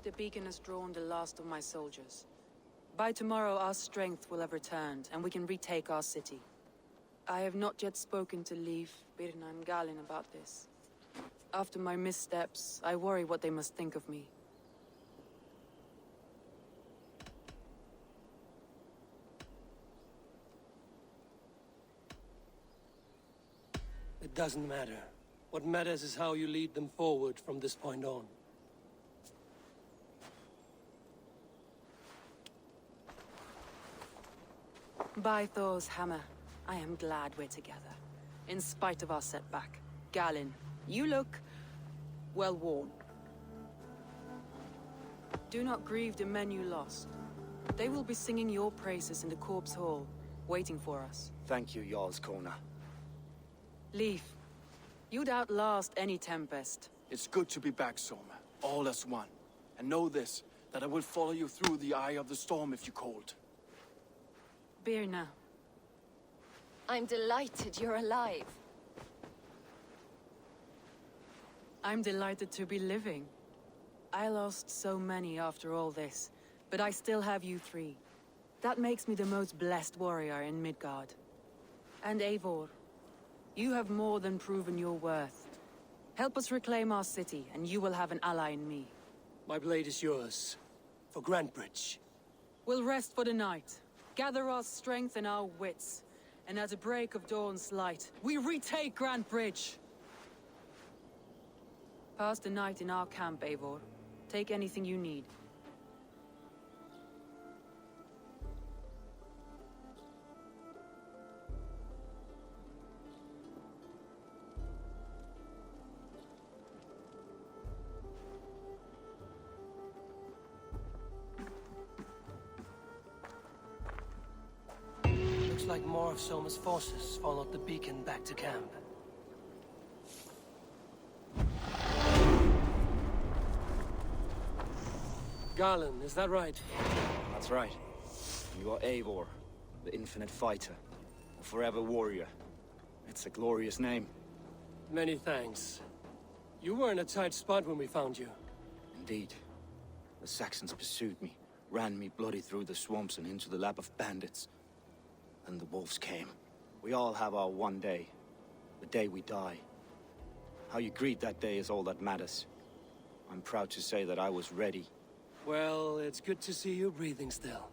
the beacon has drawn the last of my soldiers. By tomorrow our strength will have returned, and we can retake our city. I have not yet spoken to Lif, Birna and Galinn about this. After my missteps, I worry what they must think of me. It doesn't matter. What matters is how you lead them forward from this point on. By Thor's hammer, I am glad we're together. In spite of our setback. Galinn, you look well worn. Do not grieve the men you lost. They will be singing your praises in the Corpse Hall, waiting for us. Thank you, Jarl's Kona. Lif, you'd outlast any tempest. It's good to be back, Soma. All as one. And know this, that I will follow you through the eye of the storm if you called. Birna. I'm delighted you're alive. I'm delighted to be living. I lost so many after all this, but I still have you three. That makes me the most blessed warrior in Midgard. And Eivor, you have more than proven your worth. Help us reclaim our city, and you will have an ally in me. My blade is yours. For Grantebridge. We'll rest for the night, gather our strength and our wits, and at the break of dawn's light, we retake Grantebridge! Pass the night in our camp, Eivor. Take anything you need. Looks like more of Soma's forces followed the beacon back to camp. Galinn, is that right? That's right. You are Eivor, the infinite fighter, a forever warrior. It's a glorious name. Many thanks. You were in a tight spot when we found you. Indeed. The Saxons pursued me, ran me bloody through the swamps and into the lap of bandits. Then the wolves came. We all have our one day. The day we die. How you greet that day is all that matters. I'm proud to say that I was ready. Well, it's good to see you breathing still.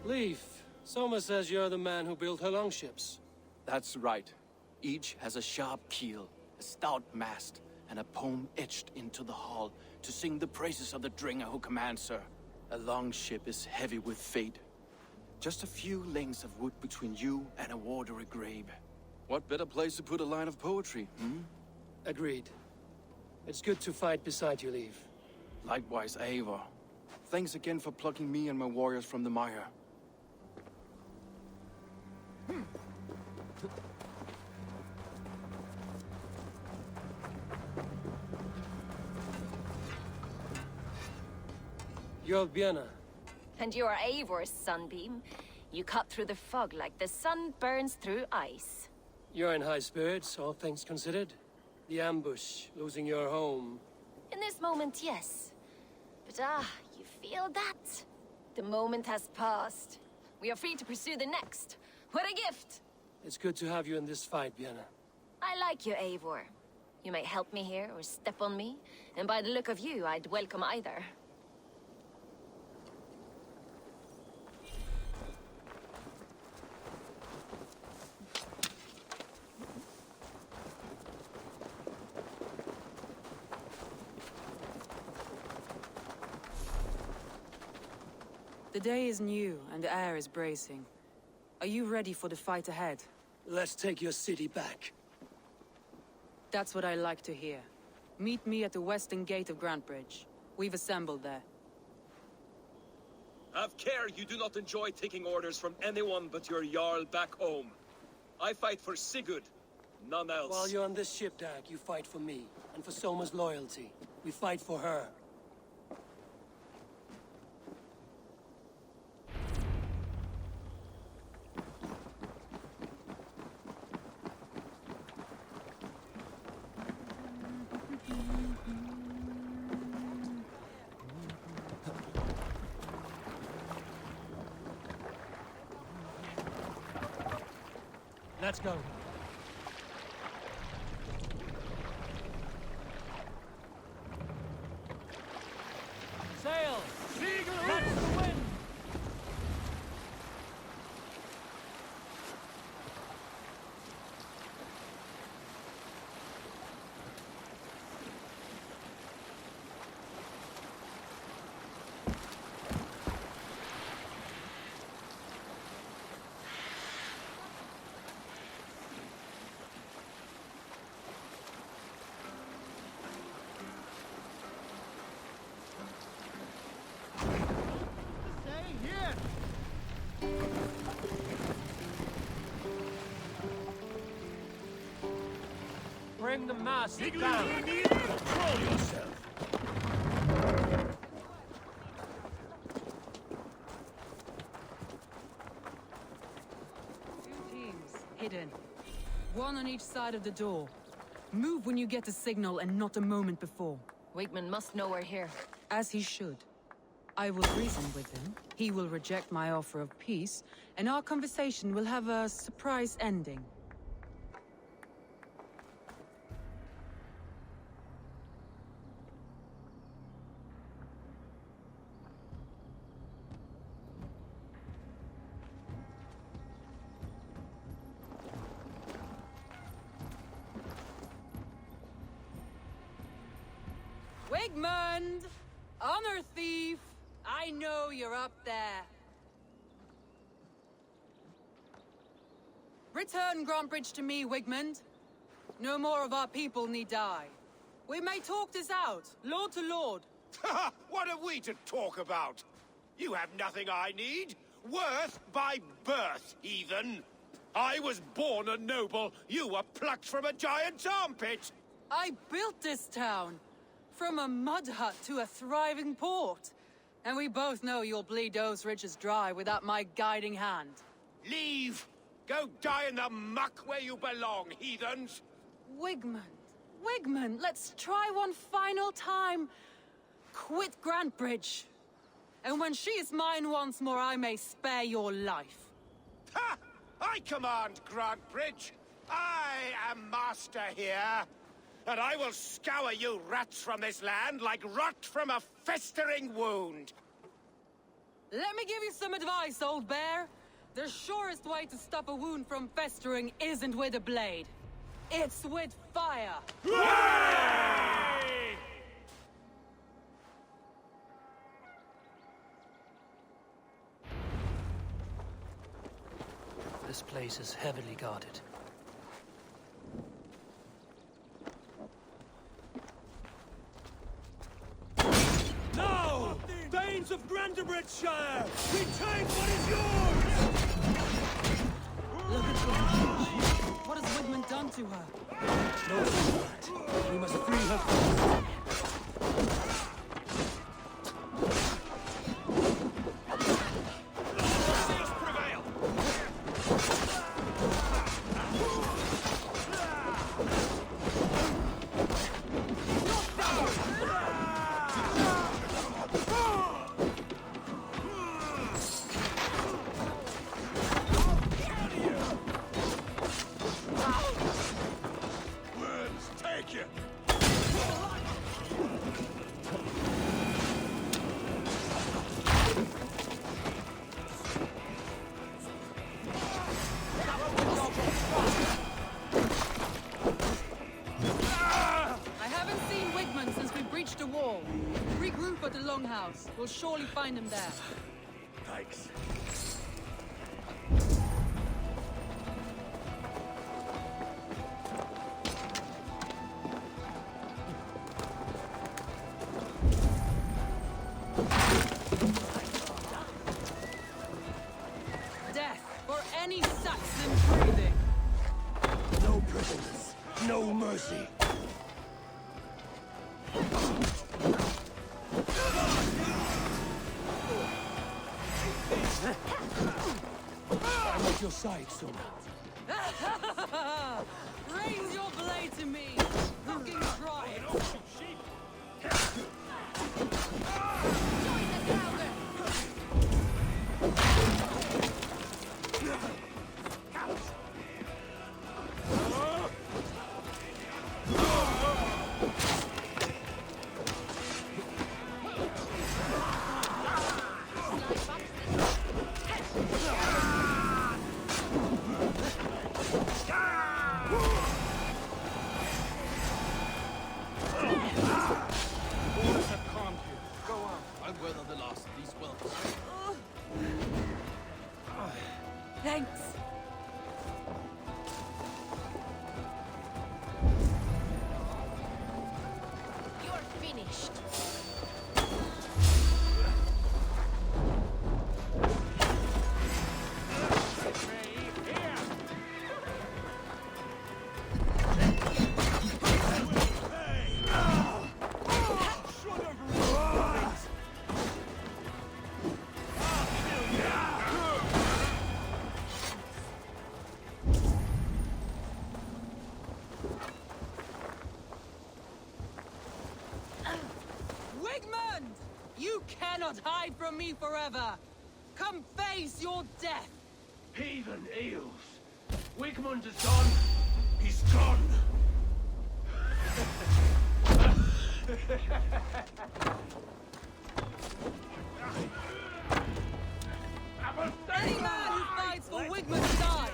Lif, Soma says you're the man who built her longships. That's right. Each has a sharp keel, a stout mast, and a poem etched into the hull to sing the praises of the Dringer who commands her. A longship is heavy with fate. Just a few lengths of wood between you and a watery grave. What better place to put a line of poetry, hmm? Agreed. It's good to fight beside you, Lif. Likewise, Eivor. Thanks again for plucking me and my warriors from the mire. You're Birna. And you are Eivor's sunbeam. You cut through the fog like the sun burns through ice. You're in high spirits, all things considered. The ambush, losing your home. In this moment, yes. But you feel that? The moment has passed. We are free to pursue the next. What a gift! It's good to have you in this fight, Birna. I like you, Eivor. You may help me here or step on me, and by the look of you, I'd welcome either. The day is new, and the air is bracing. Are you ready for the fight ahead? Let's take your city back. That's what I like to hear. Meet me at the western gate of Grantebridge. We've assembled there. Have care you do not enjoy taking orders from anyone but your Jarl back home. I fight for Sigurd, none else. While you're on this ship, Dag, you fight for me, and for Soma's loyalty. We fight for her. Let's go. Sail! That's the wind! Bring the mast down. Control yourself. Two teams, hidden. One on each side of the door. Move when you get the signal and not a moment before. Wigman must know we're here. As he should. I will reason with him. He will reject my offer of peace, and our conversation will have a surprise ending. Wigmund! Honor thief! I know you're up there. Return Grantbridge to me, Wigmund. No more of our people need die. We may talk this out, lord to lord. What have we to talk about? You have nothing I need. Worth by birth, heathen. I was born a noble. You were plucked from a giant's armpit. I built this town. From a mud hut to a thriving port. And we both know you'll bleed those riches dry without my guiding hand. Leave! Go die in the muck where you belong, heathens! Wigmund, let's try one final time. Quit Grantbridge. And when she is mine once more, I may spare your life. Ha! I command Grantbridge. I am master here. And I will scour you rats from this land like rot from a festering wound. Let me give you some advice, old bear. The surest way to stop a wound from festering isn't with a blade. It's with fire. This place is heavily guarded. Now! Thanes of Grantebridgeshire! Retain what is yours! Look at her. What has Wigmund done to her? No combat. We must free her first. We'll surely find him there. Thanks. Death for any Saxon breathing. No prisoners, no mercy. I'm at your side, soon. Raise your blade to me! Fucking try it! Thanks. You're finished. Wigmund! You cannot hide from me forever! Come face your death! Heathen eels. Wigmund is gone. He's gone. Any man who fights for Wigmund dies!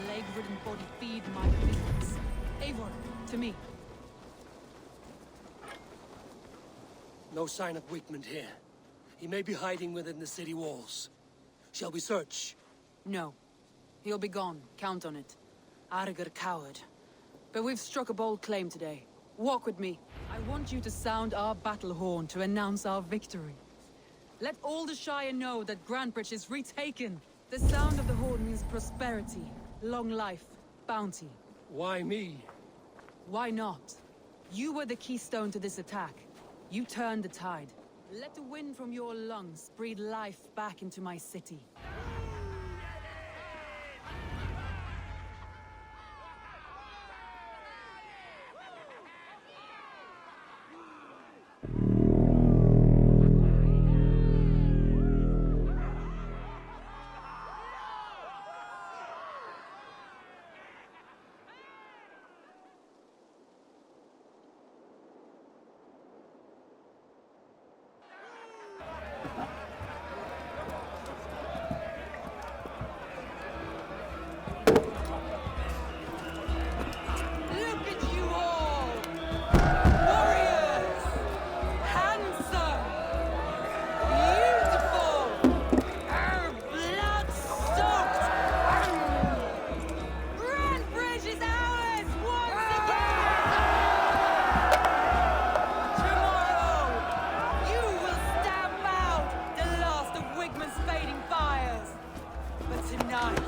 Leg-ridden body feed my business. Eivor, to me. No sign of Wigmund here. He may be hiding within the city walls. Shall we search? No. He'll be gone. Count on it. Arger coward. But we've struck a bold claim today. Walk with me. I want you to sound our battle horn to announce our victory. Let all the Shire know that Grantbridge is retaken. The sound of the horn means prosperity, long life, bounty. Why me? Why not? You were the keystone to this attack. You turned the tide. Let the wind from your lungs breathe life back into my city. Look at you all! Warriors! Handsome! Beautiful! Blood-soaked! Grantbridge is ours once again! Tomorrow, you will stamp out the last of Wigmund's fading fires. But tonight,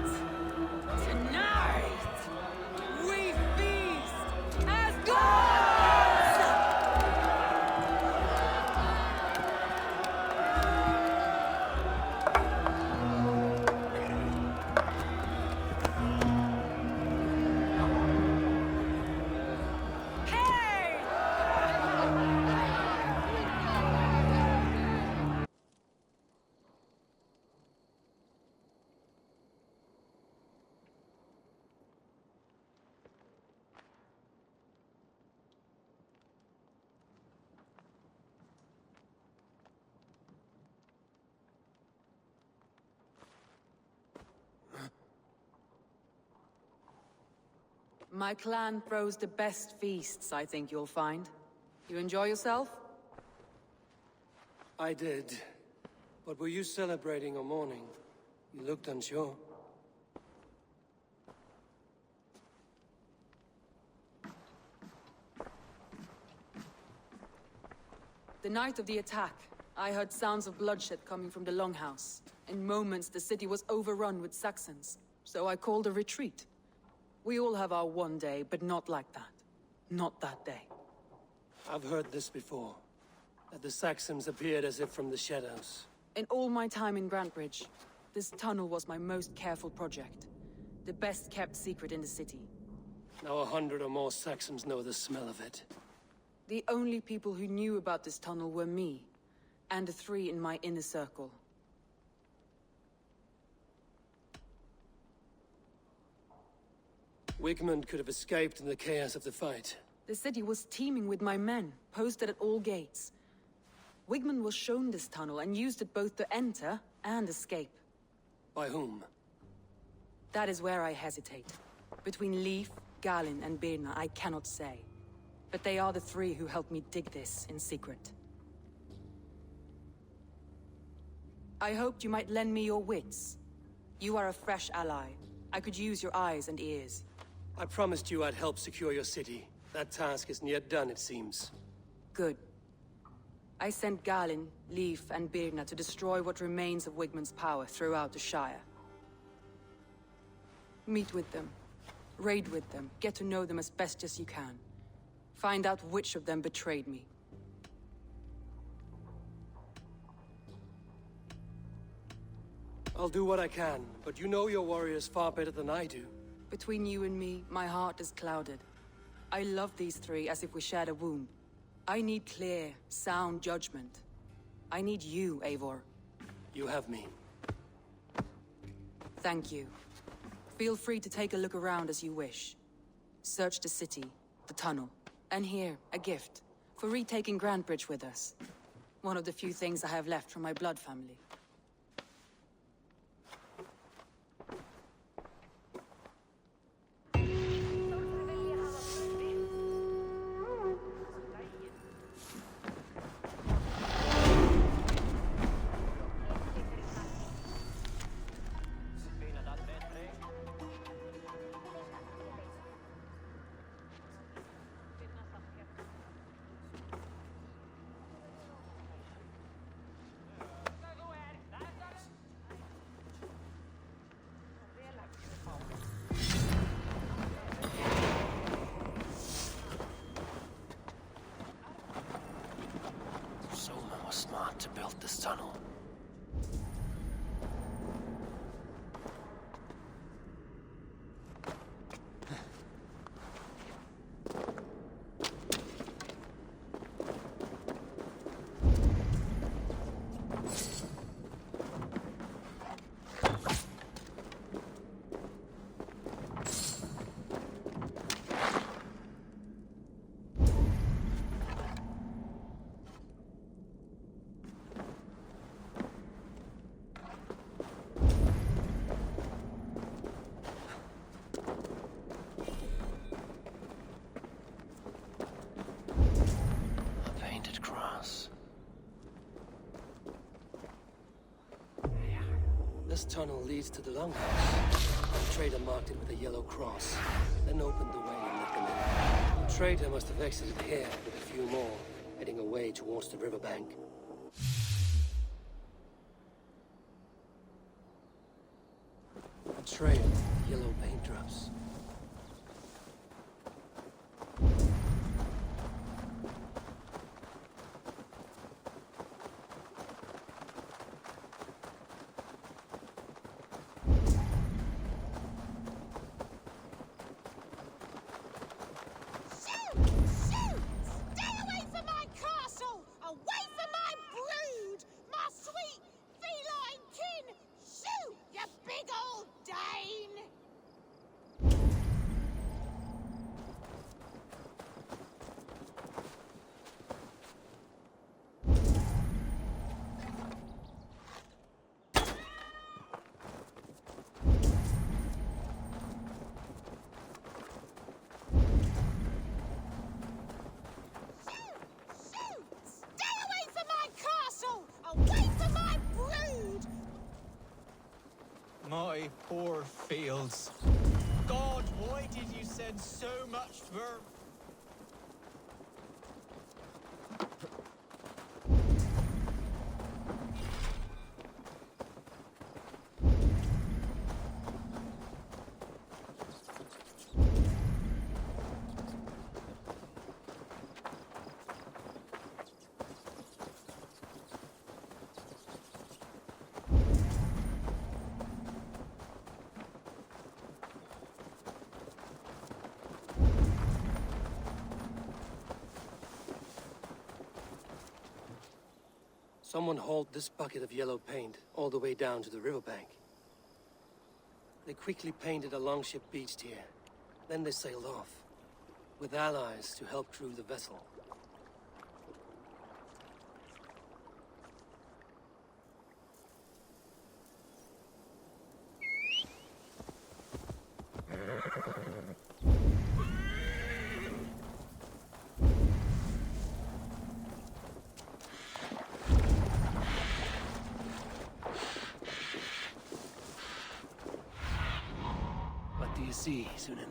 we feast as gods! Hey! My clan throws the best feasts, I think you'll find. You enjoy yourself? I did. But were you celebrating or mourning? You looked unsure. The night of the attack, I heard sounds of bloodshed coming from the Longhouse. In moments, the city was overrun with Saxons, so I called a retreat. We all have our one day, but not like that. Not that day. I've heard this before. That the Saxons appeared as if from the shadows. In all my time in Grantbridge, this tunnel was my most careful project. The best kept secret in the city. Now 100 or more Saxons know the smell of it. The only people who knew about this tunnel were me, and the 3 in my inner circle. Wigmund could have escaped in the chaos of the fight. The city was teeming with my men, posted at all gates. Wigmund was shown this tunnel and used it both to enter and escape. By whom? That is where I hesitate. Between Lif, Galinn, and Birna, I cannot say. But they are the three who helped me dig this in secret. I hoped you might lend me your wits. You are a fresh ally. I could use your eyes and ears. I promised you I'd help secure your city. That task isn't yet done, it seems. Good. I sent Galinn, Lif, and Birna to destroy what remains of Wigmund's power throughout the Shire. Meet with them. Raid with them. Get to know them as best as you can. Find out which of them betrayed me. I'll do what I can, but you know your warriors far better than I do. Between you and me, my heart is clouded. I love these three as if we shared a womb. I need clear, sound judgment. I need you, Eivor. You have me. Thank you. Feel free to take a look around as you wish. Search the city, the tunnel, and here, a gift, for retaking Grantebridge with us. One of the few things I have left from my blood family. Someone was smart to build this tunnel. This tunnel leads to the longhouse. The trader marked it with a yellow cross, then opened the way and let them in. The trader must have exited here with a few more, heading away towards the riverbank. A trail of yellow paint drops. My poor fields. God, why did you send so much for... Someone hauled this bucket of yellow paint all the way down to the riverbank. They quickly painted a longship beached here. Then they sailed off, with allies to help crew the vessel. What do you see, Sunan?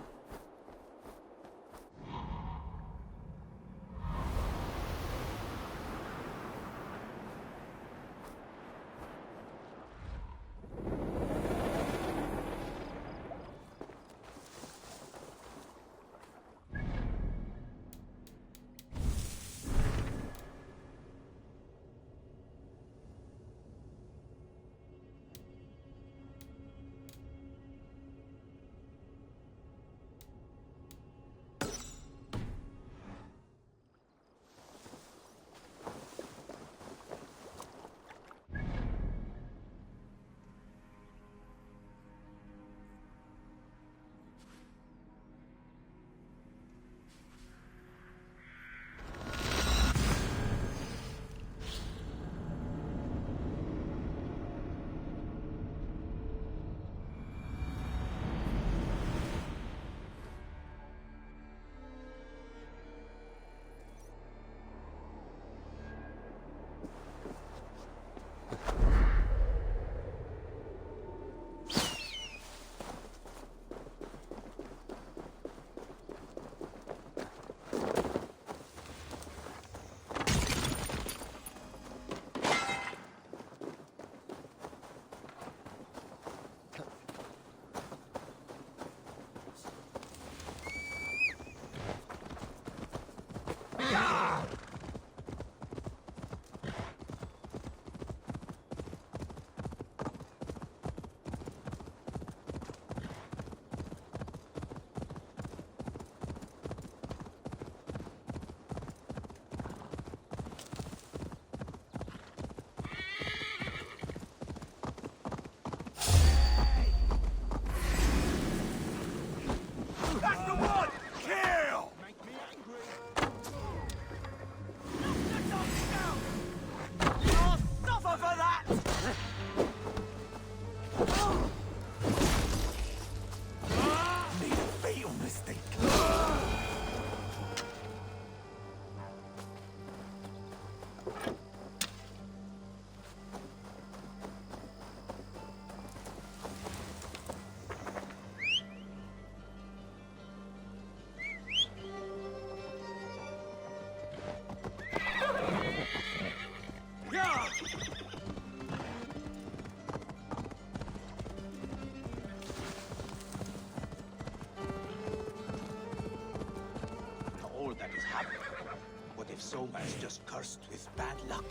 Soma is just cursed with bad luck.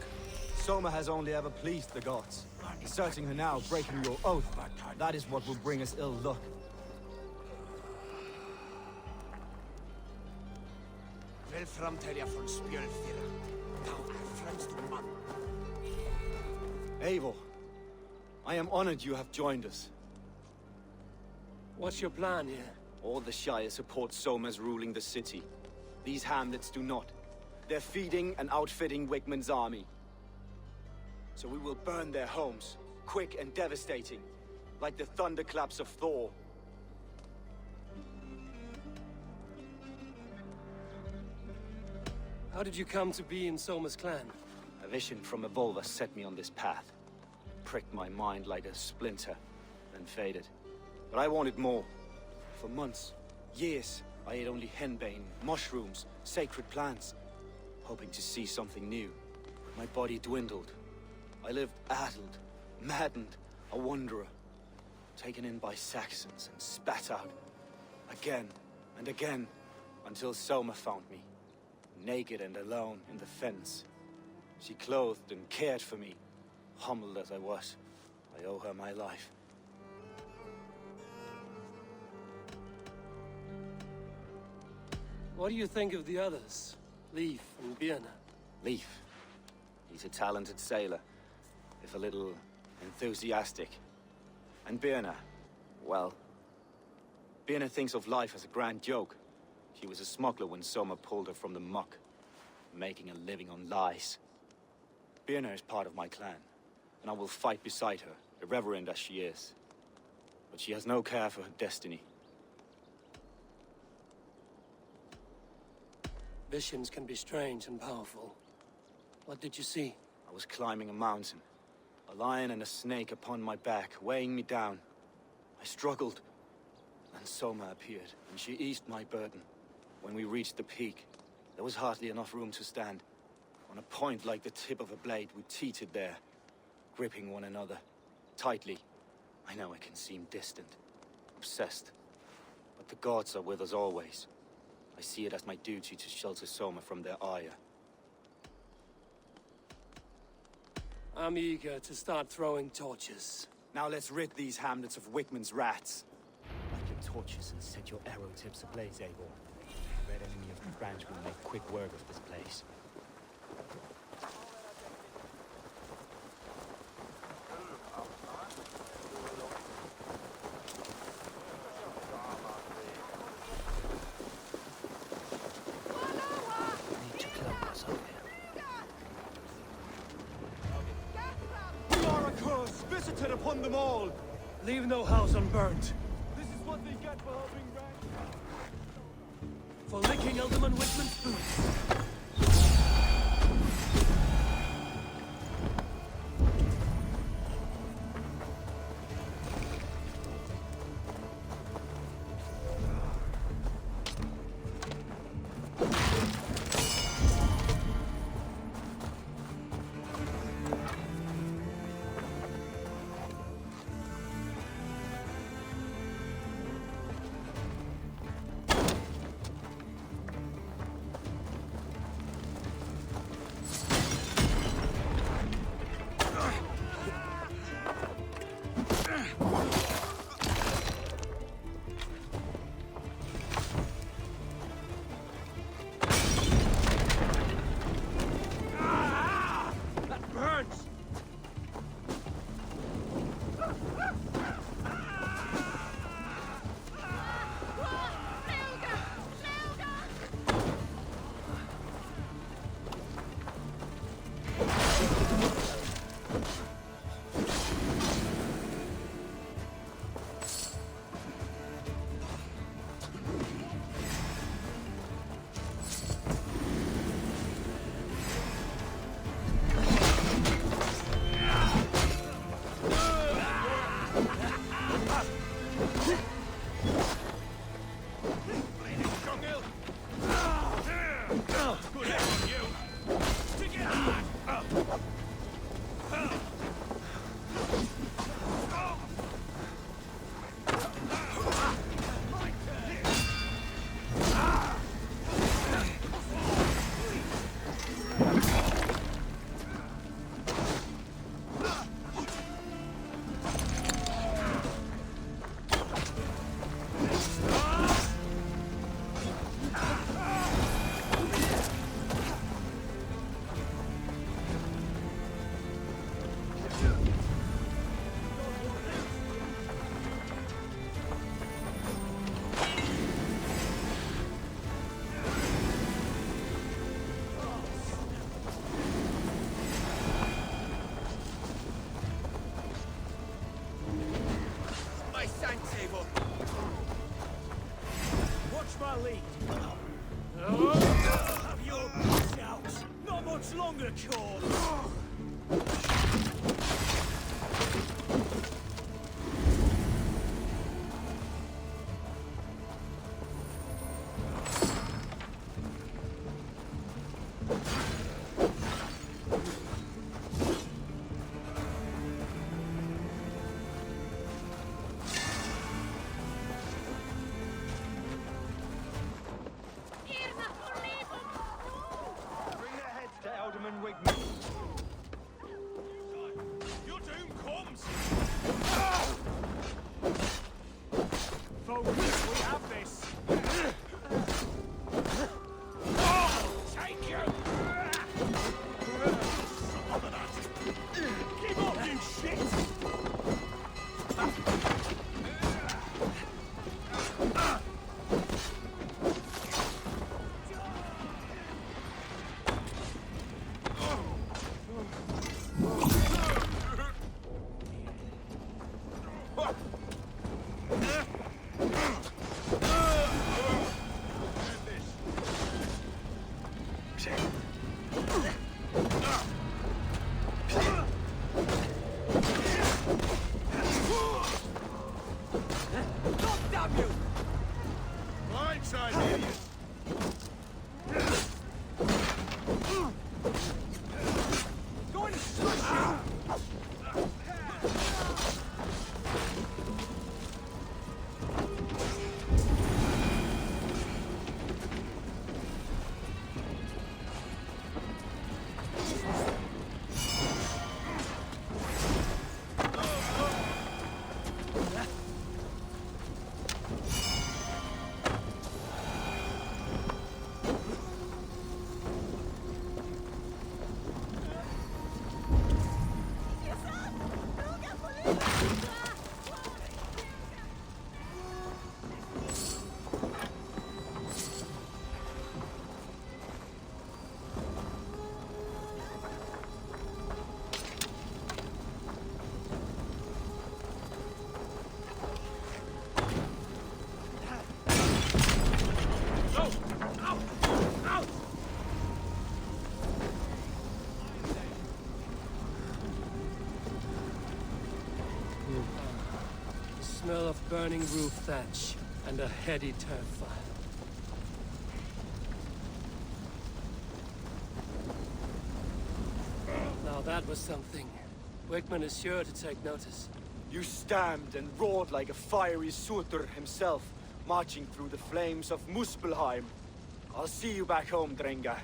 Soma has only ever pleased the gods. Deserting her now, breaking your oath, that is what will bring us ill luck. Eivor, I am honored you have joined us. What's your plan here? All the Shire support Soma's ruling the city. These hamlets do not. They're feeding and outfitting Wigmund's army. So we will burn their homes, quick and devastating, like the thunderclaps of Thor. How did you come to be in Soma's clan? A vision from Evolva set me on this path. Pricked my mind like a splinter, then faded. But I wanted more. For months, years, I ate only henbane, mushrooms, sacred plants, hoping to see something new. My body dwindled. I lived addled, maddened, a wanderer, taken in by Saxons and spat out, again and again, until Soma found me, naked and alone in the fens. She clothed and cared for me, humbled as I was. I owe her my life. What do you think of the others? Lif and Birna? Lif. He's a talented sailor, if a little enthusiastic. And Birna, well, Birna thinks of life as a grand joke. She was a smuggler when Soma pulled her from the muck, making a living on lies. Birna is part of my clan, and I will fight beside her, irreverent as she is. But she has no care for her destiny. Visions can be strange and powerful. What did you see? I was climbing a mountain. A lion and a snake upon my back, weighing me down. I struggled. Then Soma appeared, and she eased my burden. When we reached the peak, there was hardly enough room to stand. On a point like the tip of a blade, we teetered there, gripping one another, tightly. I know I can seem distant, obsessed. But the gods are with us always. I see it as my duty to shelter Soma from their ire. I'm eager to start throwing torches. Now let's rid these hamlets of Wickman's rats. Light your torches and set your arrow tips ablaze, Eivor. The red enemy of the branch will make quick work of this place. Need to cloak us up here. We are a curse visited upon them all. Leave no house unburnt. This is what they get for helping Rand. For licking Alderman Wickman's boots. Have your piece out. Not much longer, Corn. Bring their heads to Alderman Wigman. You take smell of burning roof thatch and a heady turf fire. Now that was something. Wickman is sure to take notice. You stamped and roared like a fiery Surtur himself, marching through the flames of Muspelheim. I'll see you back home, Drenga.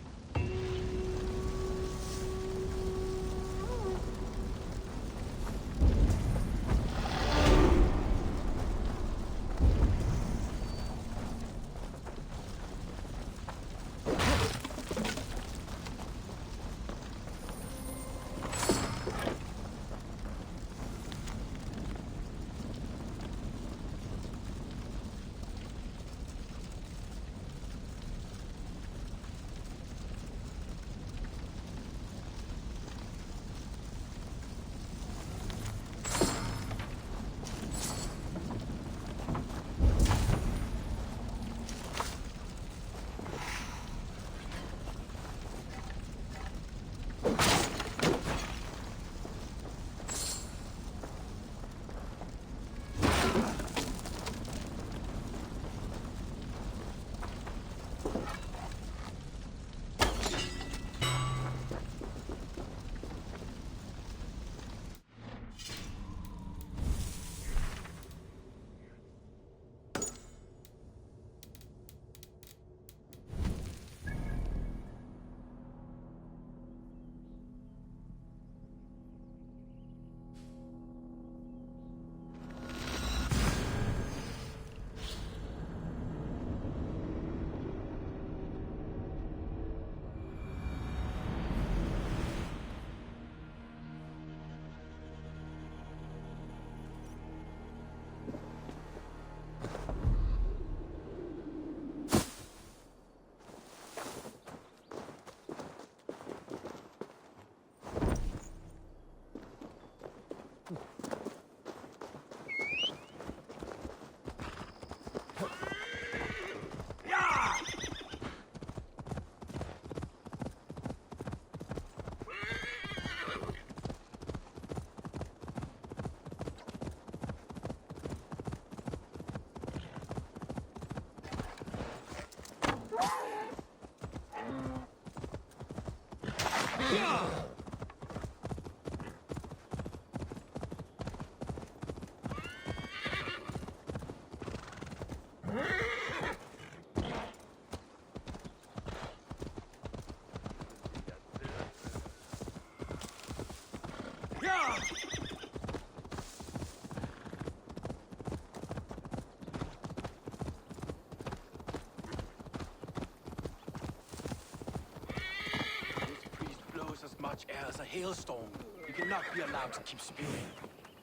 As much air as a hailstorm. You cannot be allowed to keep spewing.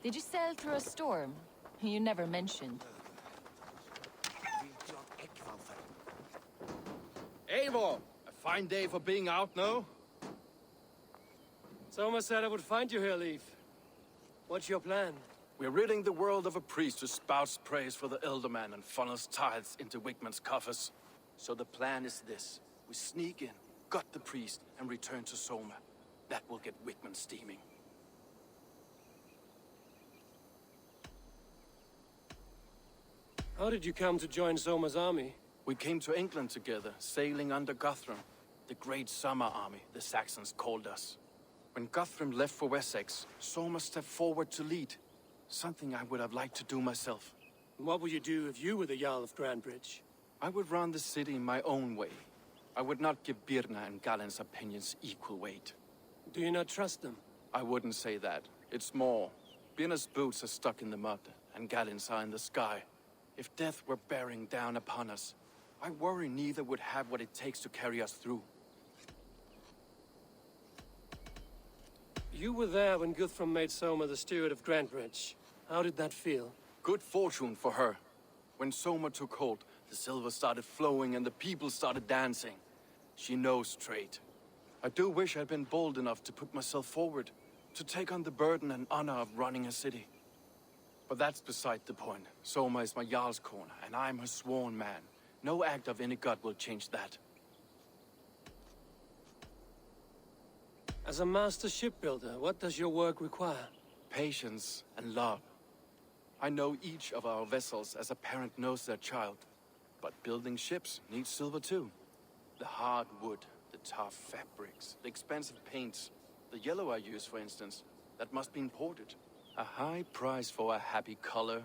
Did you sail through a storm? You never mentioned. Eivor! A fine day for being out, no? Soma said I would find you here, Lif. What's your plan? We're ridding the world of a priest who spouts praise for the Elderman and funnels tithes into Wickman's coffers. So the plan is this. We sneak in, gut the priest, and return to Soma. That will get Wickman steaming. How did you come to join Soma's army? We came to England together, sailing under Guthrum. The Great Summer Army, the Saxons called us. When Guthrum left for Wessex, Soma stepped forward to lead. Something I would have liked to do myself. What would you do if you were the Jarl of Grandbridge? I would run the city my own way. I would not give Birna and Galinn's opinions equal weight. Do you not trust them? I wouldn't say that. It's more. Birna's boots are stuck in the mud, and Galinn's are in the sky. If death were bearing down upon us, I worry neither would have what it takes to carry us through. You were there when Guthrum made Soma the steward of Grandbridge. How did that feel? Good fortune for her. When Soma took hold, the silver started flowing and the people started dancing. She knows trade. I do wish I'd been bold enough to put myself forward, to take on the burden and honor of running a city. But that's beside the point. Soma is my Jarl's corner, and I'm her sworn man. No act of any god will change that. As a master shipbuilder, what does your work require? Patience and love. I know each of our vessels as a parent knows their child. But building ships needs silver too. The hard wood, the tough fabrics, the expensive paints. The yellow I use, for instance, that must be imported. A high price for a happy color.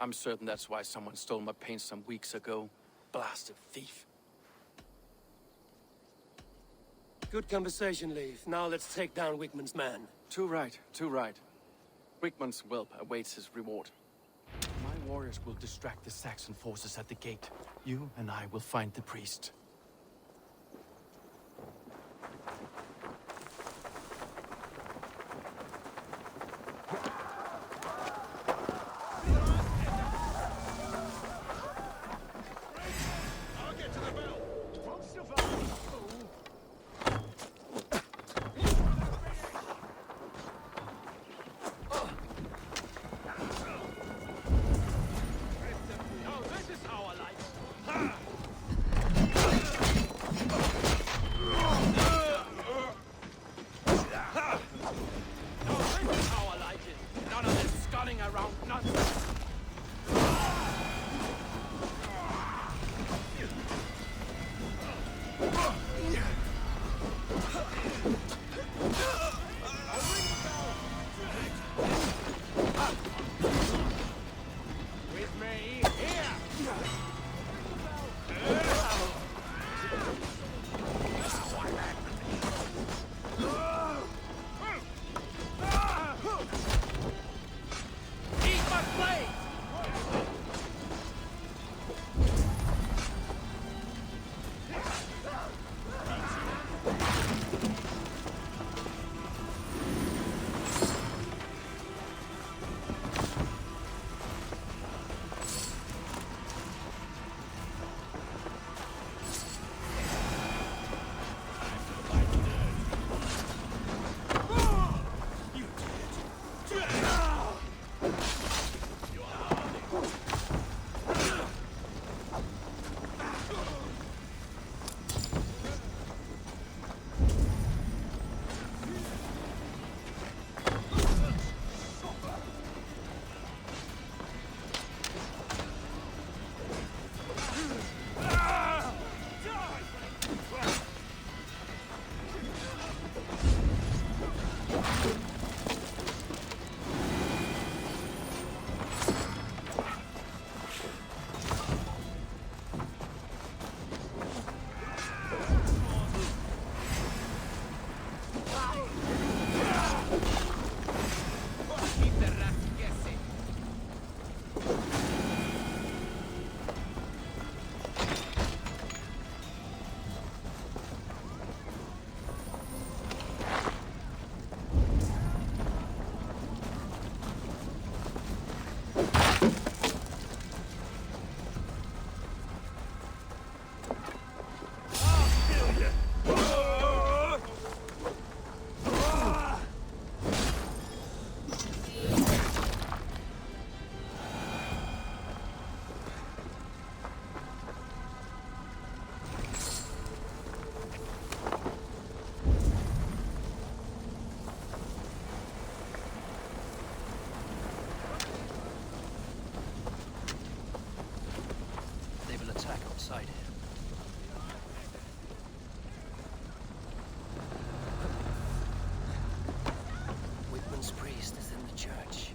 I'm certain that's why someone stole my paint some weeks ago. Blasted thief. Good conversation, Lif. Now let's take down Wigman's man. Too right, too right. Wigman's whelp awaits his reward. My warriors will distract the Saxon forces at the gate. You and I will find the priest. Wigman's priest is in the church.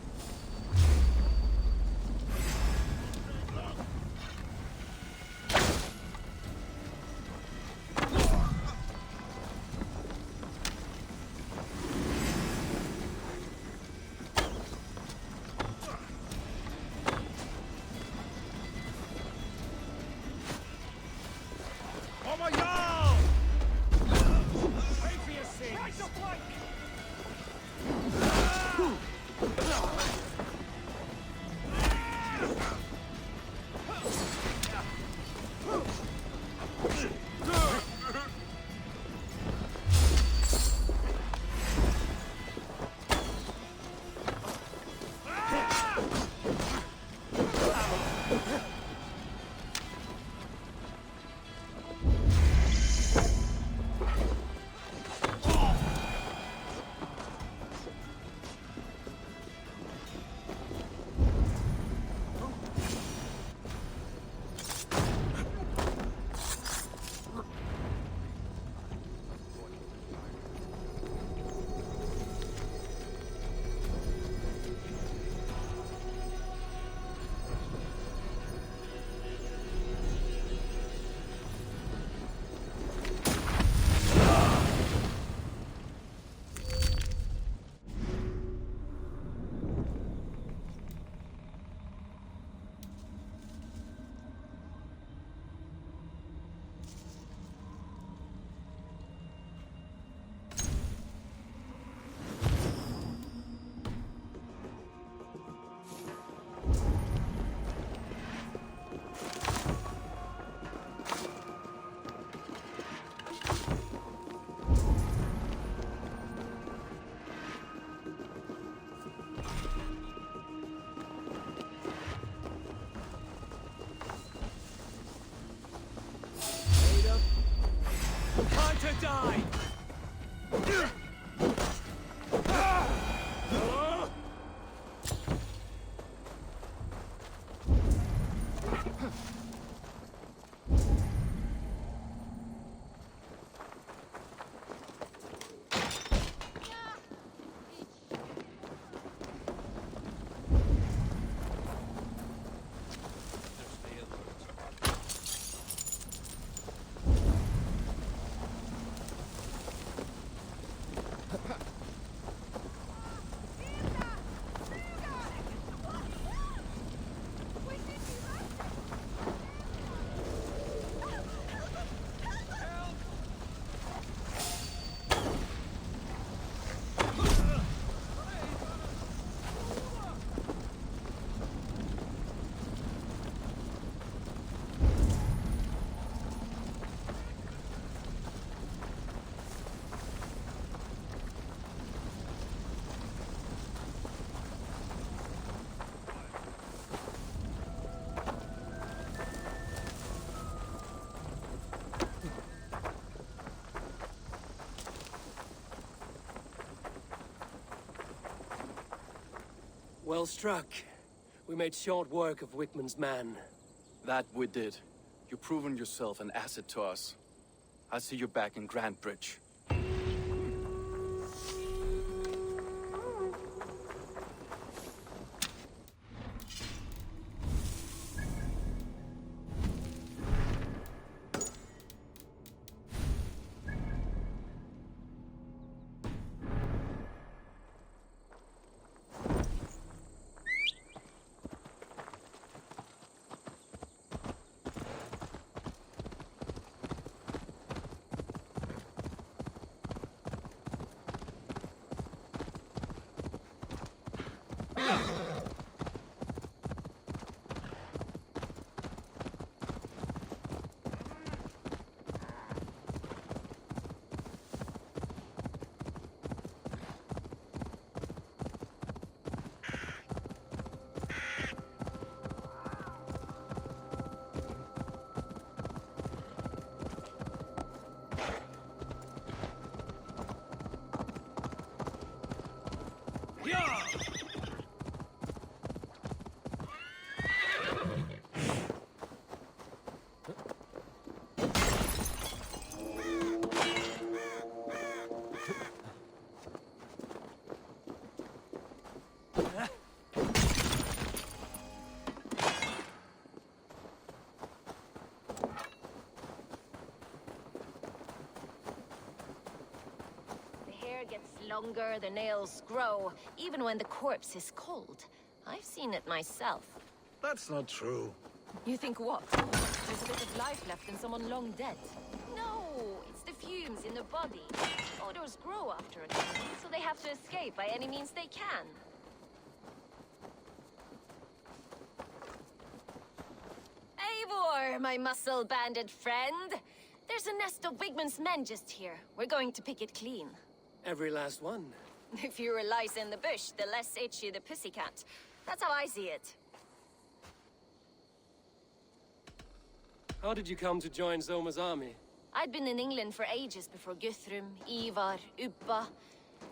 to die! Well struck. We made short work of Wickman's man. That we did. You've proven yourself an asset to us. I'll see you back in Grantbridge. Gets longer, the nails grow, even when the corpse is cold. I've seen it myself. That's not true. You think what? There's a bit of life left in someone long dead. No, it's the fumes in the body. Odors grow after a time, so they have to escape by any means they can. Eivor, my muscle-banded friend. There's a nest of Wigman's men just here. We're going to pick it clean. Every last one. The fewer lice in the bush, the less itchy the pussycat. That's how I see it. How did you come to join Zoma's army? I'd been in England for ages before Guthrum, Ivar, Ubba,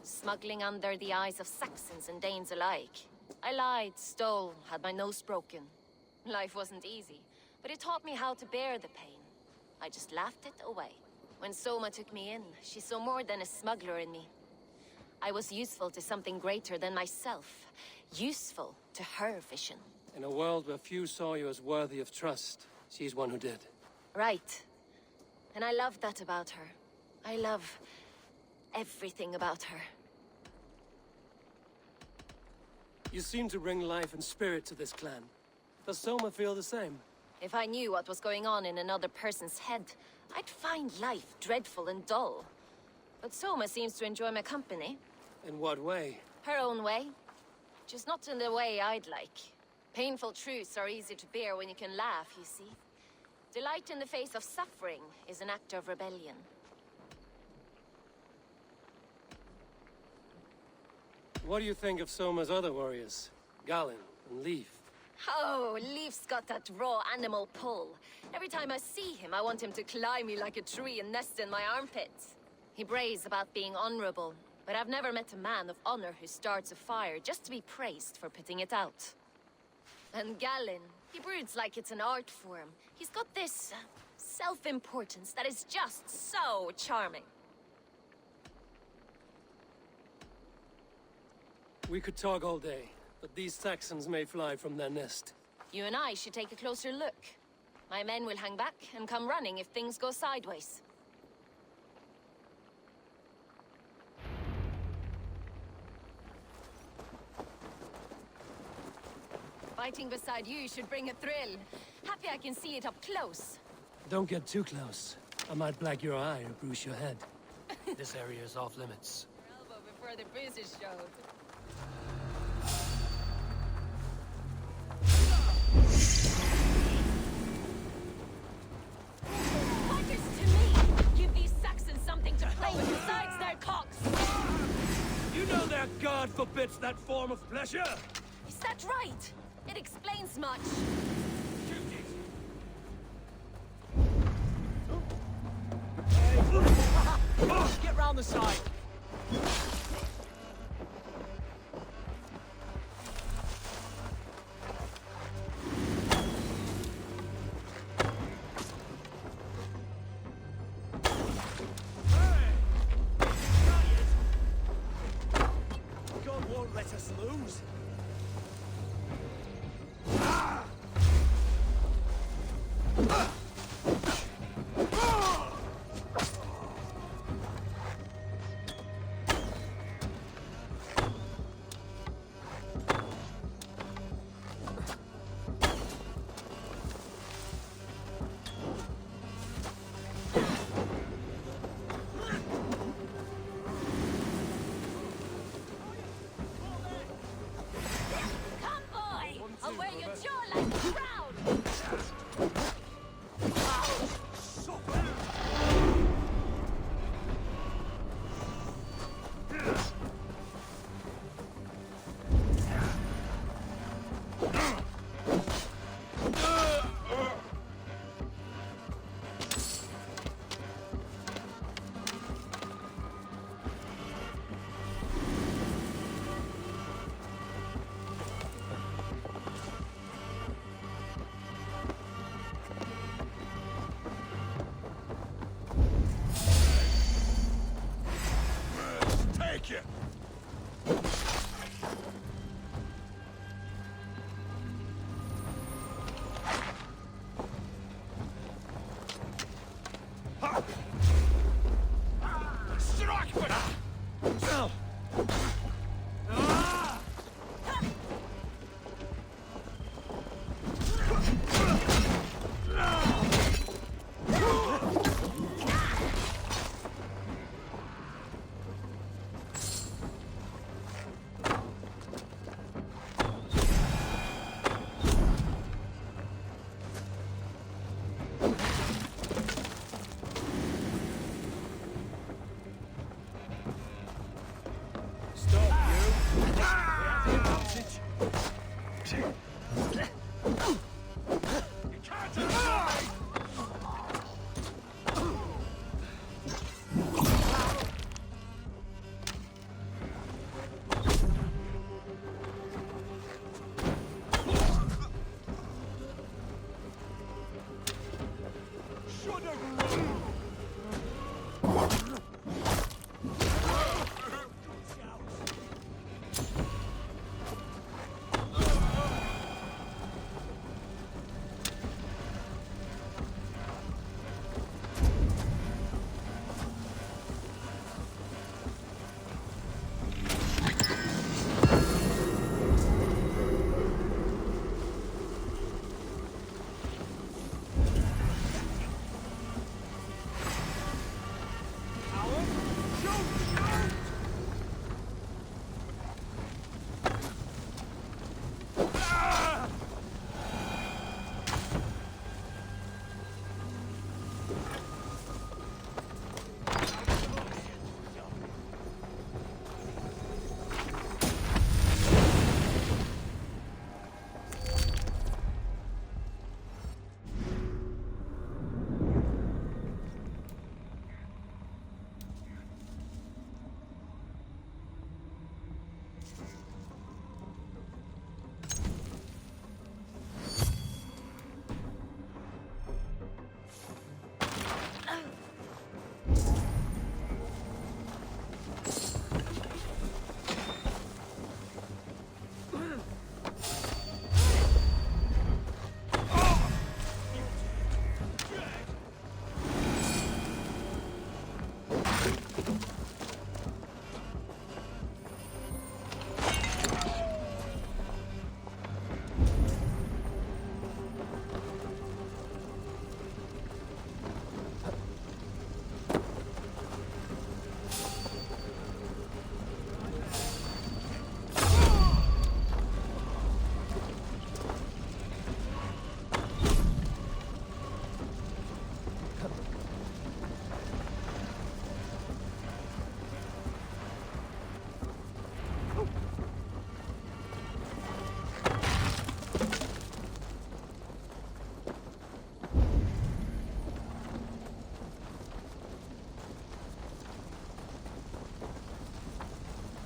smuggling under the eyes of Saxons and Danes alike. I lied, stole, had my nose broken. Life wasn't easy, but it taught me how to bear the pain. I just laughed it away. When Soma took me in, she saw more than a smuggler in me. I was useful to something greater than myself. Useful to her vision. In a world where few saw you as worthy of trust, she's one who did. Right. And I love that about her. I love everything about her. You seem to bring life and spirit to this clan. Does Soma feel the same? If I knew what was going on in another person's head, I'd find life dreadful and dull. But Soma seems to enjoy my company. In what way? Her own way. Just not in the way I'd like. Painful truths are easy to bear when you can laugh, you see. Delight in the face of suffering is an act of rebellion. What do you think of Soma's other warriors? Galinn and Lif? Oh, Leif's got that raw animal pull. Every time I see him, I want him to climb me like a tree and nest in my armpits. He brays about being honorable, but I've never met a man of honor who starts a fire just to be praised for putting it out. And Galinn, he broods like it's an art form. He's got this self-importance that is just so charming. We could talk all day, but these Saxons may fly from their nest. You and I should take a closer look. My men will hang back and come running if things go sideways. Fighting beside you should bring a thrill. Happy I can see it up close. Don't get too close. I might black your eye or bruise your head. This area is off limits. Elbow before the bruises showed. Fighters to me! Give these Saxons something to play with besides their cocks! You know their god forbids that form of pleasure! Is that right? It explains much. Get round the side. God won't let us lose. Come, boy! I'll wear your jaw like a crown!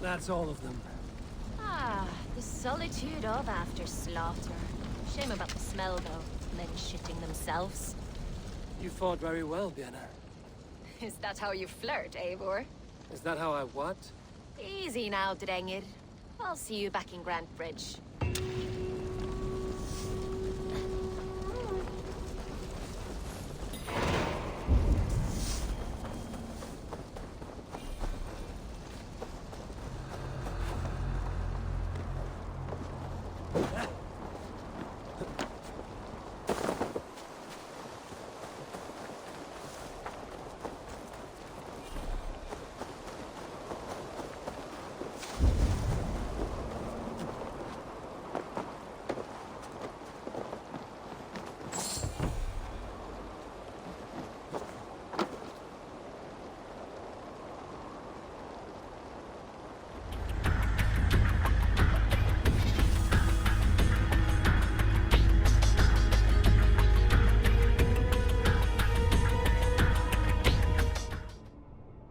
That's all of them. Ah, the solitude of after slaughter. Shame about the smell, though. Men shitting themselves. You fought very well, Birna. Is that how you flirt, Eivor? Is that how I what? Easy now, Drengir. I'll see you back in Grant Bridge.